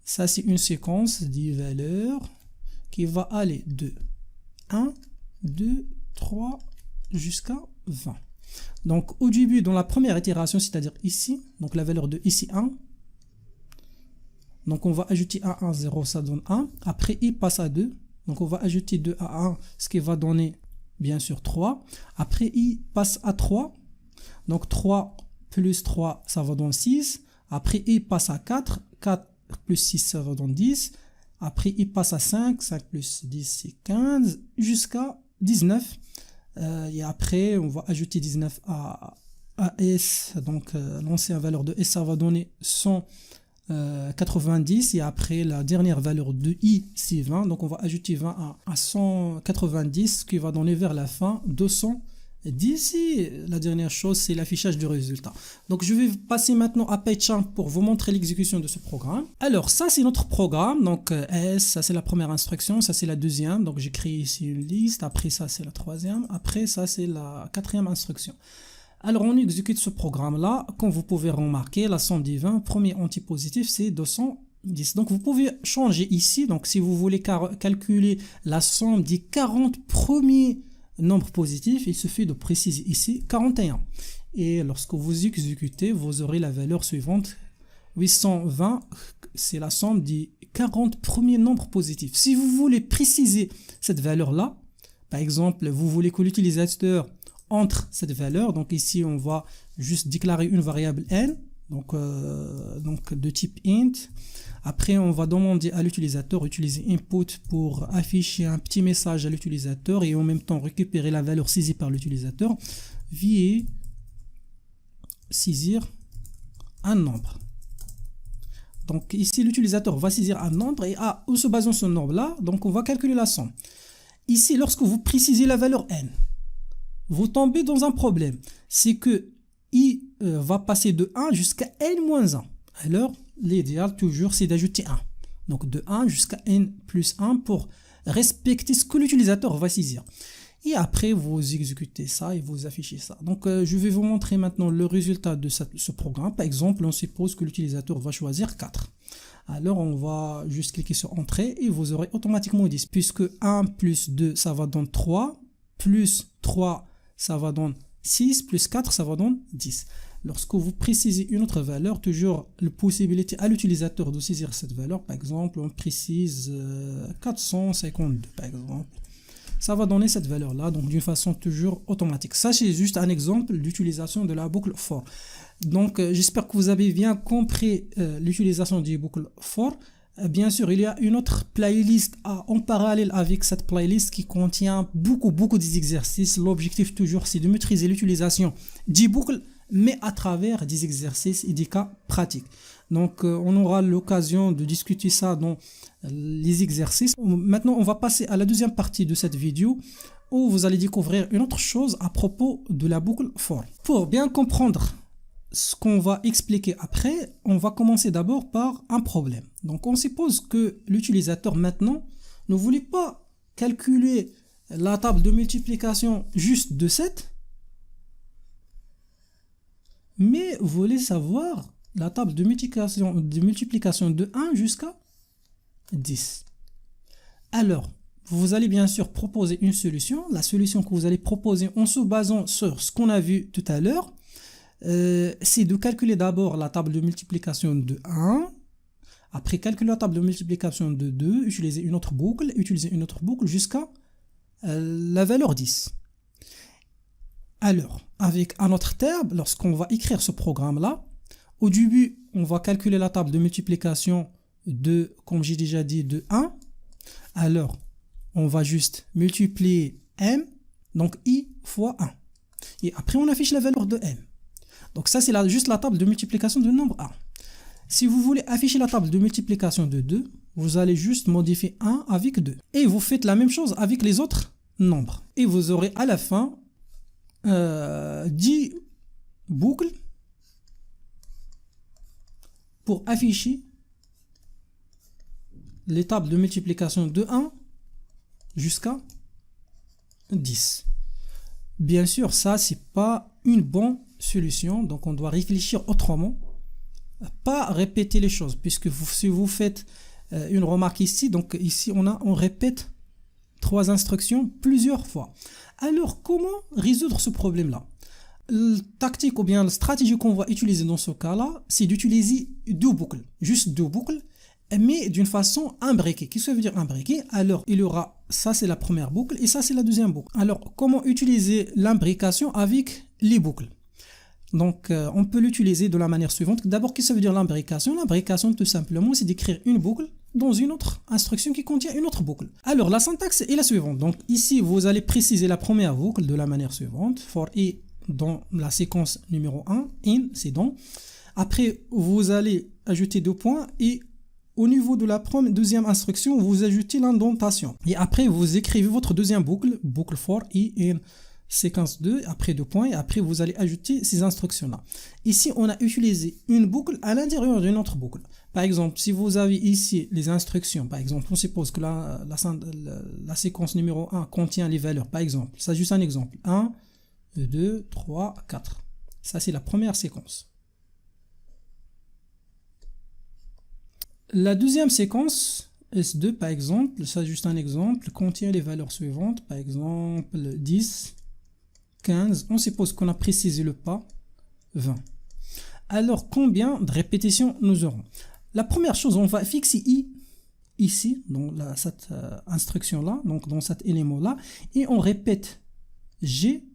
ça c'est une séquence des valeurs qui va aller de 1, 2, 3 jusqu'à 20. Donc au début, dans la première itération, c'est-à-dire ici, donc la valeur de ici 1, donc on va ajouter 1, 1, 0, ça donne 1. Après, il passe à 2. Donc on va ajouter 2 à 1, ce qui va donner bien sûr 3. Après, il passe à 3. Donc 3 plus 3, ça va donner 6. Après, il passe à 4. 4 plus 6, ça va donner 10. Après, il passe à 5. 5 plus 10, c'est 15. Jusqu'à 19. Et après, on va ajouter 19 à S. Donc l'ancienne valeur de S, ça va donner 190, et après la dernière valeur de I c'est 20, donc on va ajouter 20 à 190, ce qui va donner vers la fin 210, et la dernière chose c'est l'affichage du résultat. Donc je vais passer maintenant à PyCharm pour vous montrer l'exécution de ce programme. Alors ça c'est notre programme, donc S, ça c'est la première instruction, ça c'est la deuxième, donc j'ai créé ici une liste, après ça c'est la troisième, après ça c'est la quatrième instruction. Alors on exécute ce programme-là, comme vous pouvez remarquer, la somme des 20, premier antipositif c'est 210. Donc vous pouvez changer ici, donc si vous voulez calculer la somme des 40 premiers nombres positifs, il suffit de préciser ici 41. Et lorsque vous exécutez, vous aurez la valeur suivante, 820, c'est la somme des 40 premiers nombres positifs. Si vous voulez préciser cette valeur-là, par exemple, vous voulez que l'utilisateur entre cette valeur, donc ici on va juste déclarer une variable n, donc de type int. Après on va demander à l'utilisateur utiliser input pour afficher un petit message à l'utilisateur et en même temps récupérer la valeur saisie par l'utilisateur via saisir un nombre. Donc ici l'utilisateur va saisir un nombre et en se basant sur ce nombre là, donc on va calculer la somme. Ici lorsque vous précisez la valeur n, vous tombez dans un problème, c'est que i va passer de 1 jusqu'à n-1. Alors, l'idéal toujours, c'est d'ajouter 1. Donc, de 1 jusqu'à n plus 1 pour respecter ce que l'utilisateur va saisir. Et après, vous exécutez ça et vous affichez ça. Donc, je vais vous montrer maintenant le résultat de ce programme. Par exemple, on suppose que l'utilisateur va choisir 4. Alors, on va juste cliquer sur Entrée et vous aurez automatiquement 10. Puisque 1 plus 2, ça va donner 3. Plus 3, ça va donner 6, plus 4, ça va donner 10. Lorsque vous précisez une autre valeur, toujours la possibilité à l'utilisateur de saisir cette valeur. Par exemple, on précise 452, par exemple. Ça va donner cette valeur-là, donc d'une façon toujours automatique. Ça, c'est juste un exemple d'utilisation de la boucle for. Donc, j'espère que vous avez bien compris l'utilisation du boucle for. Bien sûr, il y a une autre playlist en parallèle avec cette playlist qui contient beaucoup d'exercices. L'objectif toujours, c'est de maîtriser l'utilisation des boucles, mais à travers des exercices et des cas pratiques. Donc, on aura l'occasion de discuter ça dans les exercices. Maintenant, on va passer à la deuxième partie de cette vidéo où vous allez découvrir une autre chose à propos de la boucle for. Pour bien comprendre ce qu'on va expliquer après, on va commencer d'abord par un problème. Donc on suppose que l'utilisateur maintenant ne voulait pas calculer la table de multiplication juste de 7, mais voulait savoir la table de multiplication de 1 jusqu'à 10. Alors, vous allez bien sûr proposer une solution. La solution que vous allez proposer en se basant sur ce qu'on a vu tout à l'heure, c'est de calculer d'abord la table de multiplication de 1, après calculer la table de multiplication de 2, utiliser une autre boucle jusqu'à la valeur 10. Alors, avec un autre terme, lorsqu'on va écrire ce programme-là, au début, on va calculer la table de multiplication de, comme j'ai déjà dit, de 1. Alors, on va juste multiplier m, donc i fois 1. Et après, on affiche la valeur de m. Donc ça, c'est juste la table de multiplication du nombre 1. Si vous voulez afficher la table de multiplication de 2, vous allez juste modifier 1 avec 2. Et vous faites la même chose avec les autres nombres. Et vous aurez à la fin 10 boucles pour afficher les tables de multiplication de 1 jusqu'à 10. Bien sûr, ça, c'est pas une bonne solution. Donc, on doit réfléchir autrement. Pas répéter les choses. Puisque si vous faites une remarque ici, donc ici, on répète 3 instructions plusieurs fois. Alors, comment résoudre ce problème-là? La tactique ou bien la stratégie qu'on va utiliser dans ce cas-là, c'est d'utiliser 2 boucles. Juste 2 boucles, mais d'une façon imbriquée. Qu'est-ce que ça veut dire imbriquée? Alors, il y aura, ça c'est la première boucle et ça c'est la deuxième boucle. Alors, comment utiliser l'imbrication avec les boucles? Donc, on peut l'utiliser de la manière suivante. D'abord, qu'est-ce que ça veut dire l'imbrication? L'imbrication, tout simplement, c'est d'écrire une boucle dans une autre instruction qui contient une autre boucle. Alors, la syntaxe est la suivante. Donc, ici, vous allez préciser la première boucle de la manière suivante. For i dans la séquence numéro 1, in, c'est dans. Après, vous allez ajouter 2 points et au niveau de la deuxième instruction, vous ajoutez l'indentation. Et après, vous écrivez votre deuxième boucle, boucle for i in séquence 2, après 2 points, et après vous allez ajouter ces instructions-là. Ici, on a utilisé une boucle à l'intérieur d'une autre boucle. Par exemple, si vous avez ici les instructions, par exemple, on suppose que la séquence numéro 1 contient les valeurs, par exemple, ça juste un exemple, 1, 2, 3, 4. Ça, c'est la première séquence. La deuxième séquence, S2 par exemple, ça juste un exemple, contient les valeurs suivantes, par exemple 10, 15, on suppose qu'on a précisé le pas, 20. Alors combien de répétitions nous aurons? La première chose, on va fixer i ici, dans cette instruction-là, donc dans cet élément-là, et on répète g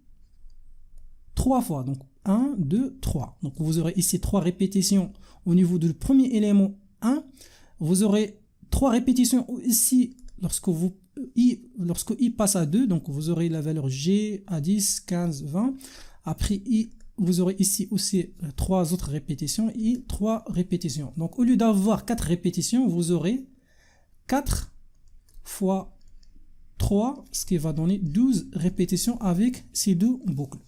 3 fois, donc 1, 2, 3. Donc vous aurez ici 3 répétitions au niveau du premier élément 1, vous aurez 3 répétitions ici lorsque i passe à 2, donc vous aurez la valeur g à 10, 15, 20. Après i, vous aurez ici aussi 3 autres répétitions et 3 répétitions. Donc au lieu d'avoir 4 répétitions, vous aurez 4 fois 3, ce qui va donner 12 répétitions avec ces 2 boucles.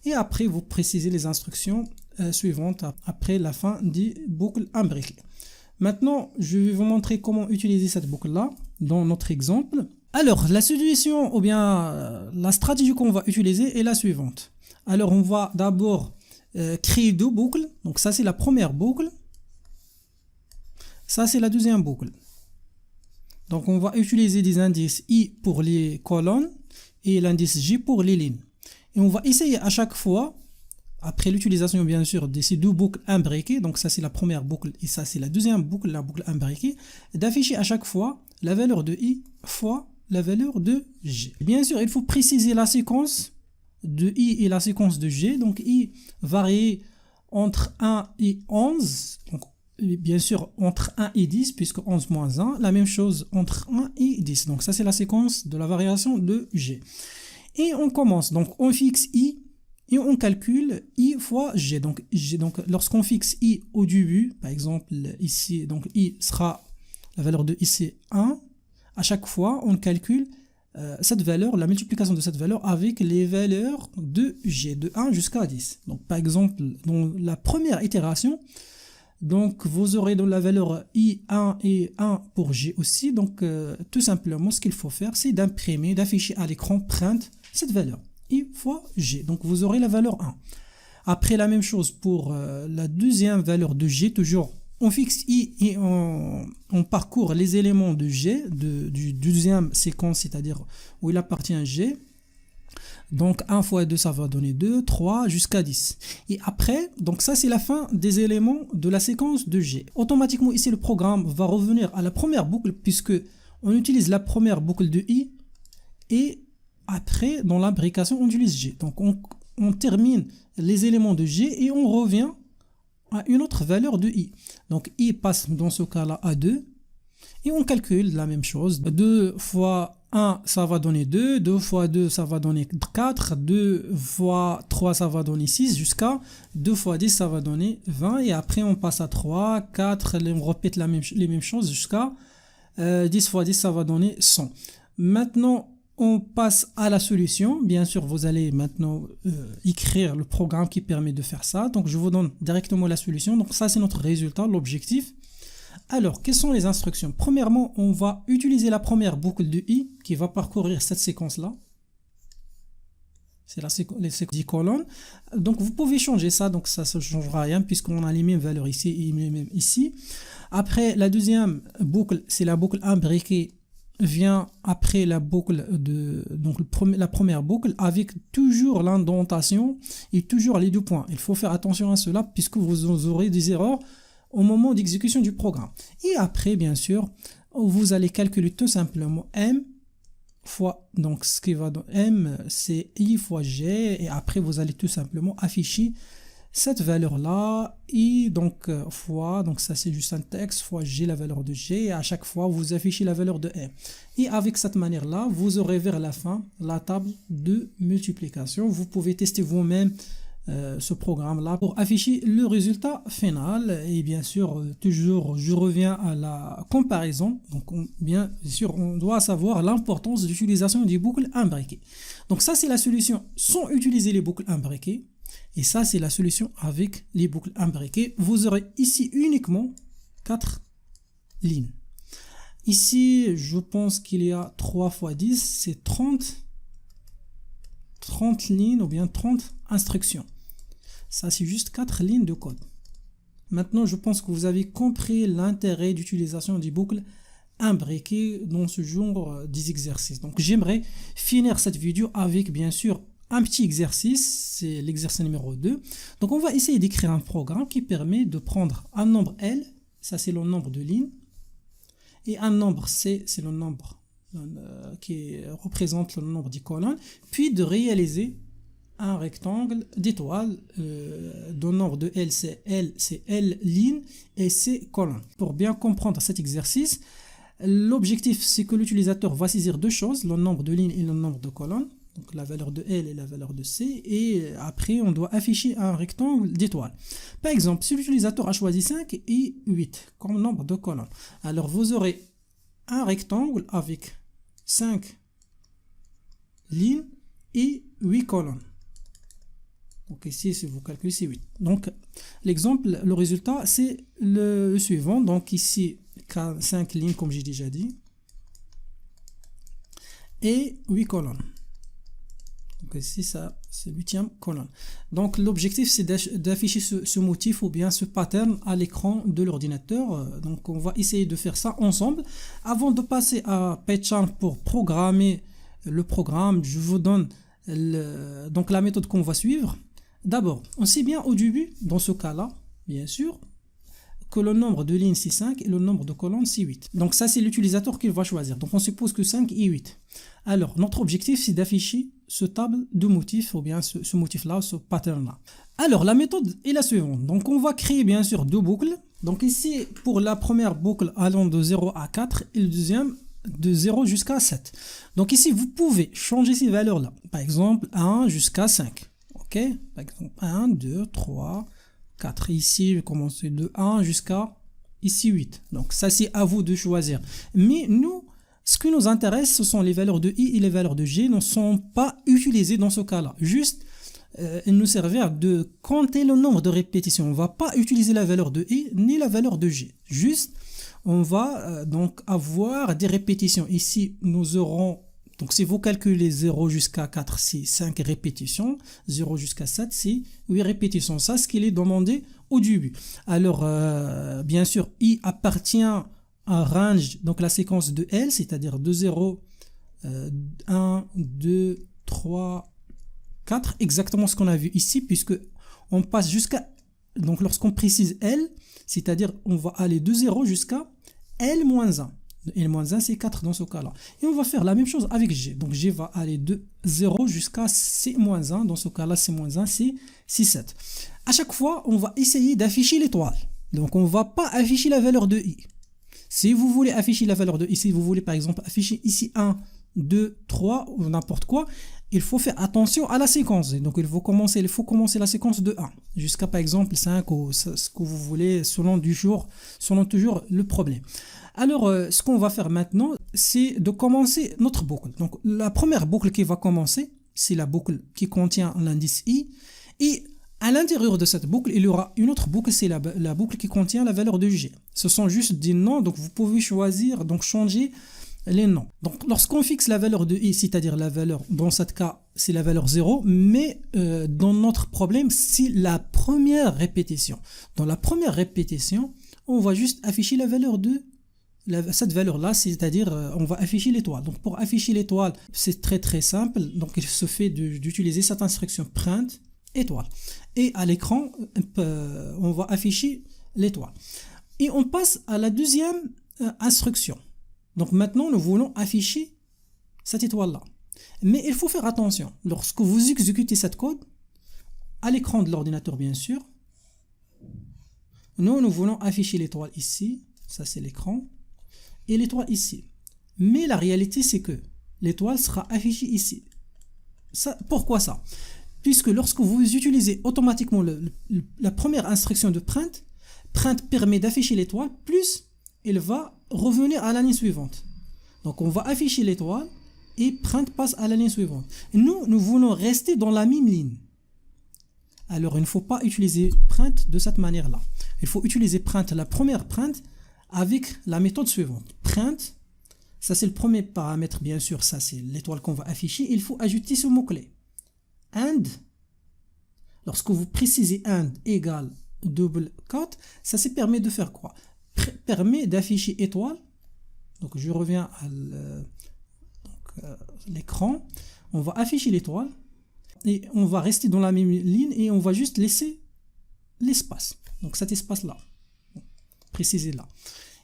Et après, vous précisez les instructions suivantes après la fin des boucles imbriquées. Maintenant, je vais vous montrer comment utiliser cette boucle-là dans notre exemple. Alors, la solution ou bien la stratégie qu'on va utiliser est la suivante. Alors, on va d'abord créer 2 boucles. Donc, ça, c'est la première boucle. Ça, c'est la deuxième boucle. Donc, on va utiliser des indices i pour les colonnes et l'indice j pour les lignes. Et on va essayer à chaque fois, après l'utilisation bien sûr de ces 2 boucles imbriquées, donc ça c'est la première boucle et ça c'est la deuxième boucle, la boucle imbriquée, d'afficher à chaque fois la valeur de i fois la valeur de j. Bien sûr, il faut préciser la séquence de i et la séquence de j. Donc i varie entre 1 et 11, donc bien sûr entre 1 et 10, puisque 11 moins 1, la même chose entre 1 et 10. Donc ça c'est la séquence de la variation de j. Et on commence, donc on fixe i et on calcule i fois g. Donc lorsqu'on fixe i au début, par exemple ici, donc i sera, la valeur de i c'est 1, à chaque fois on calcule cette valeur, la multiplication de cette valeur avec les valeurs de g, de 1 jusqu'à 10. Donc par exemple, dans la première itération, donc vous aurez dans la valeur i1 et 1 pour g aussi. Donc tout simplement ce qu'il faut faire, c'est d'imprimer, d'afficher à l'écran print cette valeur, i fois g. Donc vous aurez la valeur 1. Après la même chose pour la deuxième valeur de g, toujours on fixe i et on parcourt les éléments de g, du deuxième séquence, c'est-à-dire où il appartient à g. Donc 1 fois 2 ça va donner 2, 3 jusqu'à 10. Et après, donc ça c'est la fin des éléments de la séquence de g. Automatiquement ici le programme va revenir à la première boucle puisque on utilise la première boucle de i et après dans l'imbrication on utilise g. Donc on termine les éléments de g et on revient à une autre valeur de i. Donc i passe dans ce cas-là à 2 et on calcule la même chose. 2 fois 1 ça va donner 2, 2 fois 2 ça va donner 4, 2 fois 3 ça va donner 6 jusqu'à 2 fois 10 ça va donner 20 et après on passe à 3, 4, on répète les mêmes choses jusqu'à 10 fois 10 ça va donner 100. Maintenant on passe à la solution. Bien sûr vous allez maintenant écrire le programme qui permet de faire ça. Donc je vous donne directement la solution. Donc ça c'est notre résultat, l'objectif. Alors, quelles sont les instructions? Premièrement, on va utiliser la première boucle de i qui va parcourir cette séquence-là. C'est les séquences 10 colonnes. Donc, vous pouvez changer ça, donc ça ne changera rien puisqu'on a les mêmes valeurs ici et les mêmes ici. Après, la deuxième boucle, c'est la boucle imbriquée, vient après la boucle de... Donc, la première boucle avec toujours l'indentation et toujours les 2 points. Il faut faire attention à cela puisque vous aurez des erreurs au moment d'exécution du programme. Et après, bien sûr, vous allez calculer tout simplement m fois, donc ce qui va dans m, c'est i fois g, et après vous allez tout simplement afficher cette valeur-là, i donc fois, donc ça c'est juste un texte, fois g, la valeur de g, et à chaque fois vous affichez la valeur de m. Et avec cette manière-là, vous aurez vers la fin la table de multiplication. Vous pouvez tester vous-même ce programme-là pour afficher le résultat final. Et bien sûr, toujours, je reviens à la comparaison. Donc, bien sûr, on doit savoir l'importance de l'utilisation des boucles imbriquées. Donc, ça, c'est la solution sans utiliser les boucles imbriquées. Et ça, c'est la solution avec les boucles imbriquées. Vous aurez ici uniquement 4 lignes. Ici, je pense qu'il y a 3 fois 10, c'est 30 lignes ou bien 30 instructions. Ça, c'est juste 4 lignes de code. Maintenant, je pense que vous avez compris l'intérêt d'utilisation des boucles imbriquées dans ce genre d'exercice. Donc, j'aimerais finir cette vidéo avec, bien sûr, un petit exercice. C'est l'exercice numéro 2. Donc, on va essayer d'écrire un programme qui permet de prendre un nombre L, ça c'est le nombre de lignes, et un nombre C, c'est le nombre qui représente le nombre de colonnes, puis de réaliser un rectangle d'étoiles de nombre de L, c'est L lignes et C colonnes. Pour bien comprendre cet exercice, l'objectif c'est que l'utilisateur va saisir 2 choses, le nombre de lignes et le nombre de colonnes, donc la valeur de L et la valeur de C, et après on doit afficher un rectangle d'étoiles. Par exemple, si l'utilisateur a choisi 5 et 8 comme nombre de colonnes, alors vous aurez un rectangle avec 5 lignes et 8 colonnes. Donc ici, si vous calculez, c'est 8. Donc l'exemple, le résultat, c'est le suivant. Donc ici, 5 lignes, comme j'ai déjà dit, et 8 colonnes. Donc ici, ça, c'est 8e colonne. Donc l'objectif, c'est d'afficher ce motif ou bien ce pattern à l'écran de l'ordinateur. Donc on va essayer de faire ça ensemble. Avant de passer à PyCharm pour programmer le programme, je vous donne donc la méthode qu'on va suivre. D'abord, on sait bien au début, dans ce cas-là, bien sûr, que le nombre de lignes c'est 5 et le nombre de colonnes c'est 8. Donc ça, c'est l'utilisateur qui va choisir. Donc on suppose que 5 et 8. Alors, notre objectif, c'est d'afficher ce table de motifs, ou bien ce motif-là, ce pattern-là. Alors, la méthode est la suivante. Donc on va créer bien sûr 2 boucles. Donc ici, pour la première boucle allant de 0 à 4 et le deuxième de 0 jusqu'à 7. Donc ici, vous pouvez changer ces valeurs-là. Par exemple, 1 jusqu'à 5. Ok, par exemple 1, 2, 3, 4. Ici, je vais commencer de 1 jusqu'à ici 8. Donc ça, c'est à vous de choisir. Mais nous, ce qui nous intéresse, ce sont les valeurs de i et les valeurs de g ne sont pas utilisées dans ce cas-là. Juste, elles nous servent de compter le nombre de répétitions. On ne va pas utiliser la valeur de i ni la valeur de g. Juste, on va donc avoir des répétitions. Ici, nous aurons... Donc, si vous calculez 0 jusqu'à 4, c'est 5 répétitions. 0 jusqu'à 7, c'est 8 répétitions. Ça, c'est ce qu'il est demandé au début. Alors, bien sûr, i appartient à un range, donc la séquence de L, c'est-à-dire de 0, 1, 2, 3, 4. Exactement ce qu'on a vu ici, puisque on passe jusqu'à... Donc, lorsqu'on précise L, c'est-à-dire on va aller de 0 jusqu'à L-1. L-1, c'est 4 dans ce cas-là. Et on va faire la même chose avec G. Donc, G va aller de 0 jusqu'à C-1. Dans ce cas-là, C-1, c'est 7. À chaque fois, on va essayer d'afficher l'étoile. Donc, on ne va pas afficher la valeur de I. Si vous voulez afficher la valeur de I, si vous voulez par exemple afficher ici 1, 2, 3 ou n'importe quoi, il faut faire attention à la séquence. Donc, il faut commencer la séquence de 1 jusqu'à par exemple 5 ou ce que vous voulez selon toujours le problème. Alors, ce qu'on va faire maintenant, c'est de commencer notre boucle. Donc, la première boucle qui va commencer, c'est la boucle qui contient l'indice i. Et À l'intérieur de cette boucle, il y aura une autre boucle, c'est la boucle qui contient la valeur de G. Ce sont juste des noms, donc vous pouvez choisir, donc changer les noms. Donc lorsqu'on fixe la valeur de I, c'est-à-dire la valeur, dans ce cas, c'est la valeur 0, mais dans notre problème, c'est la première répétition. Dans la première répétition, on va juste afficher la valeur de cette valeur-là, c'est-à-dire on va afficher l'étoile. Donc pour afficher l'étoile, c'est très très simple. Donc il se fait d'utiliser cette instruction print étoile. Et à l'écran, on va afficher l'étoile. Et on passe à la deuxième instruction. Donc maintenant, nous voulons afficher cette étoile-là. Mais il faut faire attention. Lorsque vous exécutez cette code, à l'écran de l'ordinateur bien sûr, nous voulons afficher l'étoile ici. Ça c'est l'écran. Et l'étoile ici. Mais la réalité c'est que l'étoile sera affichée ici. Pourquoi ça? Puisque lorsque vous utilisez automatiquement la première instruction de print permet d'afficher l'étoile, plus il va revenir à la ligne suivante. Donc on va afficher l'étoile et print passe à la ligne suivante. Nous voulons rester dans la même ligne. Alors il ne faut pas utiliser print de cette manière-là. Il faut utiliser print, la première print, avec la méthode suivante. Print, ça c'est le premier paramètre bien sûr, ça c'est l'étoile qu'on va afficher. Il faut ajouter ce mot-clé. And, lorsque vous précisez and égale double quote, ça se permet de faire quoi? Permet d'afficher étoile. Donc je reviens à l'écran. On va afficher l'étoile et on va rester dans la même ligne et on va juste laisser l'espace. Donc cet espace-là, précisé là.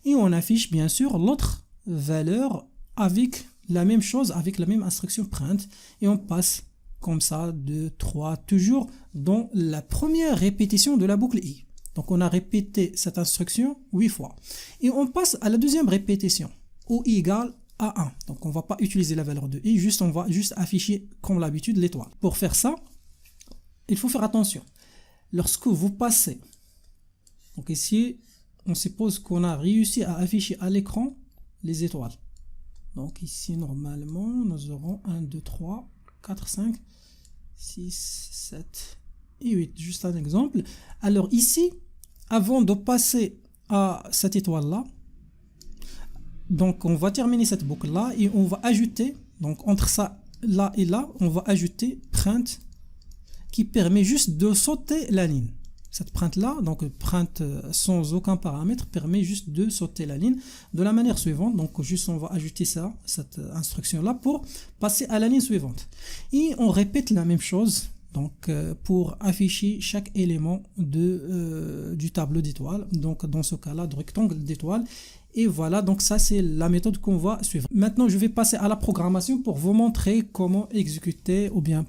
Et on affiche bien sûr l'autre valeur avec la même chose, avec la même instruction print. Et on passe comme ça, 2, 3, toujours dans la première répétition de la boucle I. Donc on a répété cette instruction 8 fois. Et on passe à la deuxième répétition, OI égale à 1. Donc on ne va pas utiliser la valeur de I, on va juste afficher comme l'habitude l'étoile. Pour faire ça, il faut faire attention. Lorsque vous passez, donc ici, on suppose qu'on a réussi à afficher à l'écran les étoiles. Donc ici, normalement, nous aurons 1, 2, 3, 4, 5, 6, 7 et 8. Juste un exemple. Alors ici, avant de passer à cette étoile-là, donc on va terminer cette boucle-là et on va ajouter, donc entre ça, là et là, on va ajouter print qui permet juste de sauter la ligne. Cette print-là, donc print sans aucun paramètre, permet juste de sauter la ligne de la manière suivante. Donc juste on va ajouter ça, cette instruction-là pour passer à la ligne suivante. Et on répète la même chose donc, pour afficher chaque élément du tableau d'étoiles. Donc dans ce cas-là, de rectangle d'étoiles. Et voilà, donc ça c'est la méthode qu'on va suivre. Maintenant, je vais passer à la programmation pour vous montrer comment exécuter ou bien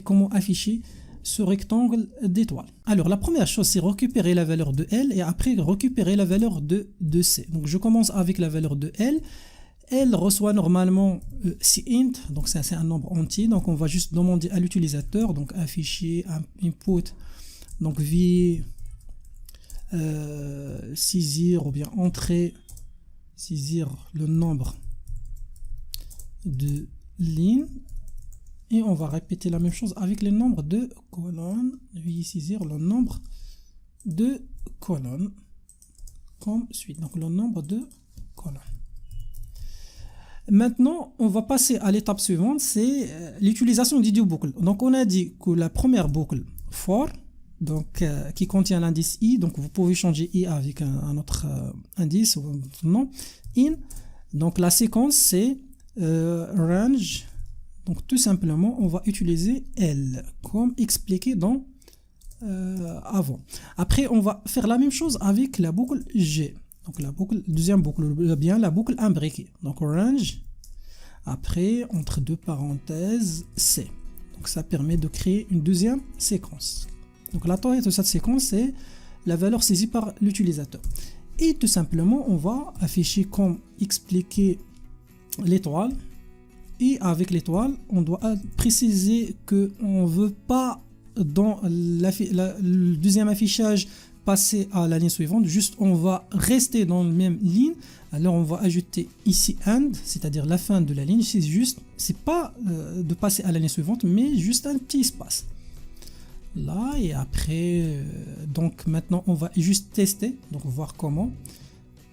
comment afficher ce rectangle d'étoiles. Alors la première chose c'est récupérer la valeur de L et après récupérer la valeur de C. Donc je commence avec la valeur de L. Elle reçoit normalement cint, donc c'est un nombre entier, donc on va juste demander à l'utilisateur, donc afficher un input, donc via saisir ou bien entrer, saisir le nombre de lignes. Et on va répéter la même chose avec le nombre de colonnes. Veuillez saisir le nombre de colonnes comme suit. Donc le nombre de colonnes. Maintenant, on va passer à l'étape suivante, c'est l'utilisation des deux boucles. Donc on a dit que la première boucle for, donc qui contient l'indice i, donc vous pouvez changer i avec un autre indice ou un autre nom, in. Donc la séquence c'est range. Donc tout simplement, on va utiliser L, comme expliqué dans avant. Après, on va faire la même chose avec la boucle G. Donc la boucle, deuxième boucle, bien la boucle imbriquée. Donc range, après, entre deux parenthèses, C. Donc ça permet de créer une deuxième séquence. Donc la taille de cette séquence, c'est la valeur saisie par l'utilisateur. Et tout simplement, on va afficher comme expliqué l'étoile. Et avec l'étoile, on doit préciser qu'on ne veut pas dans le deuxième affichage passer à la ligne suivante, juste on va rester dans la même ligne. Alors on va ajouter ici end, c'est-à-dire la fin de la ligne, c'est pas de passer à la ligne suivante, mais juste un petit espace. là, et après, donc maintenant on va juste tester, donc voir comment.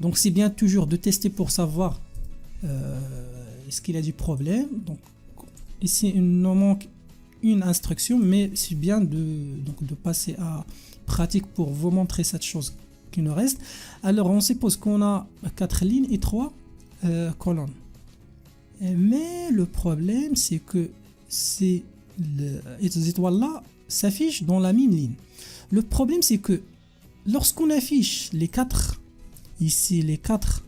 Donc c'est bien toujours de tester pour savoir est-ce qu'il a du problème. Donc ici il nous manque une instruction, mais c'est bien de passer à pratique pour vous montrer cette chose qui nous reste. Alors on suppose qu'on a 4 lignes et 3 colonnes. Mais le problème c'est que ces étoiles là s'affichent dans la même ligne. Le problème c'est que lorsqu'on affiche les 4 ici, les 4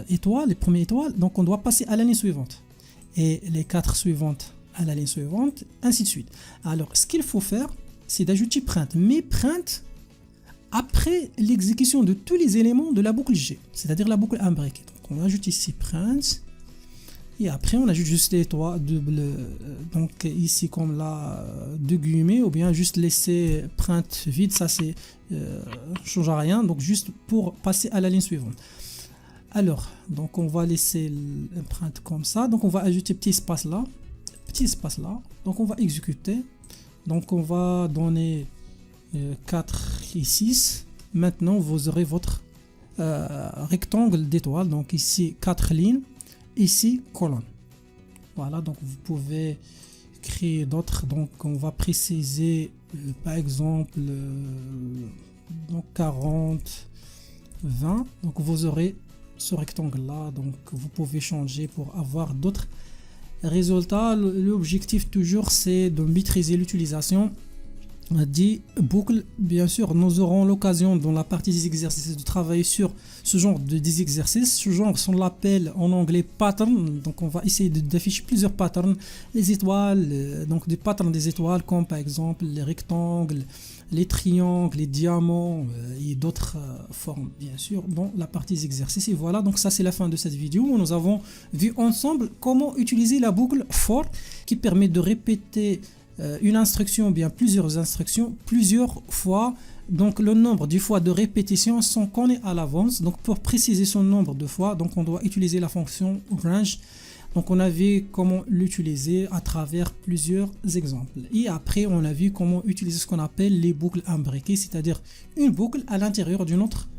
étoiles, les premières étoiles, donc on doit passer à la ligne suivante et les 4 suivantes à la ligne suivante, ainsi de suite. Alors ce qu'il faut faire, c'est d'ajouter print, mais print après l'exécution de tous les éléments de la boucle G, c'est-à-dire la boucle imbriquée. Donc on ajoute ici print, et après on ajoute juste les étoiles donc ici comme là deux guillemets, ou bien juste laisser print vide, ça c'est change à rien, donc juste pour passer à la ligne suivante. Alors donc on va laisser le print comme ça, donc on va ajouter petit espace là, donc on va exécuter, donc on va donner 4 et 6. Maintenant vous aurez votre rectangle d'étoiles, donc ici 4 lignes, ici colonne. Voilà, donc vous pouvez créer d'autres, donc on va préciser par exemple donc 40 20, donc vous aurez ce rectangle là, donc vous pouvez changer pour avoir d'autres résultats. L'objectif toujours c'est de maîtriser l'utilisation des boucles. Bien sûr nous aurons l'occasion dans la partie des exercices de travailler sur ce genre des exercices. Ce genre on l'appelle en anglais pattern, donc on va essayer d'afficher plusieurs patterns, les étoiles, donc des patterns des étoiles comme par exemple les rectangles, les triangles, les diamants et d'autres formes bien sûr dans la partie des exercices. Et voilà, donc ça c'est la fin de cette vidéo où nous avons vu ensemble comment utiliser la boucle for qui permet de répéter une instruction ou bien plusieurs instructions plusieurs fois. Donc le nombre de fois de répétition sont connus à l'avance. Donc pour préciser son nombre de fois, donc on doit utiliser la fonction range. Donc on a vu comment l'utiliser à travers plusieurs exemples. Et après on a vu comment utiliser ce qu'on appelle les boucles imbriquées, c'est-à-dire une boucle à l'intérieur d'une autre